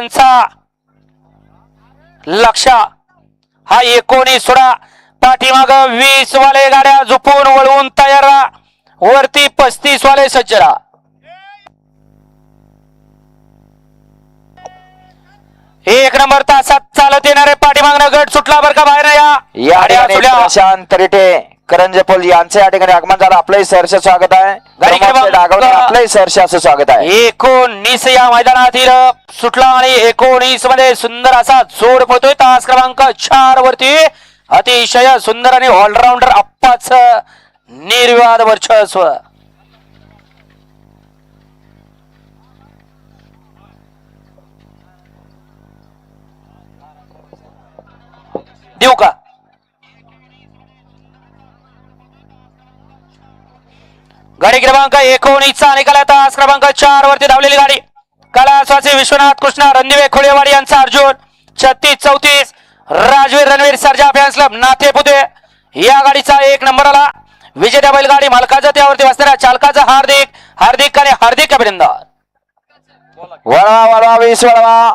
यांचा लक्ष हा 19 सोडा पाठीमाग 20 वाले गाड्या झुपून वळवून तयार राहा वरती 35 वाले सज्ज राहा एक नंबर तासात चालत येणारे पाठीमागनं गट सुटला बरं का बाहेर या ठिकाणी प्रशांत रिटे करंजपोल यांचे या ठिकाणी आगमन झालं आपलंही सहर्ष स्वागत आहे आपलंही सहर्ष असं स्वागत आहे 19 या मैदानातील सुटला आणि 19 मध्ये सुंदर असा जोड पळतोय तास क्रमांक 4 वरती अतिशय सुंदर आणि ऑलराऊंडर अप्पाच निर्विवाद वर्चस्व देऊ का गाडी क्रमांक 19 चा निकाल तास क्रमांक 4 वरती धावलेली गाडी कलास्वासी विश्वनाथ कृष्णा रणदिवे खोडेवाडी यांचा अर्जुन 36-34 राजवीर रणवीर सर्जा फॅन्स क्लब नाथेपुते या गाडीचा 1 नंबर आला विजेत्या बैलगाडी मालकाचा त्यावरती बसणाऱ्या चालकाचा हार्दिक हार्दिक आणि हार्दिक अभिनंदन वळवा 20 वळवा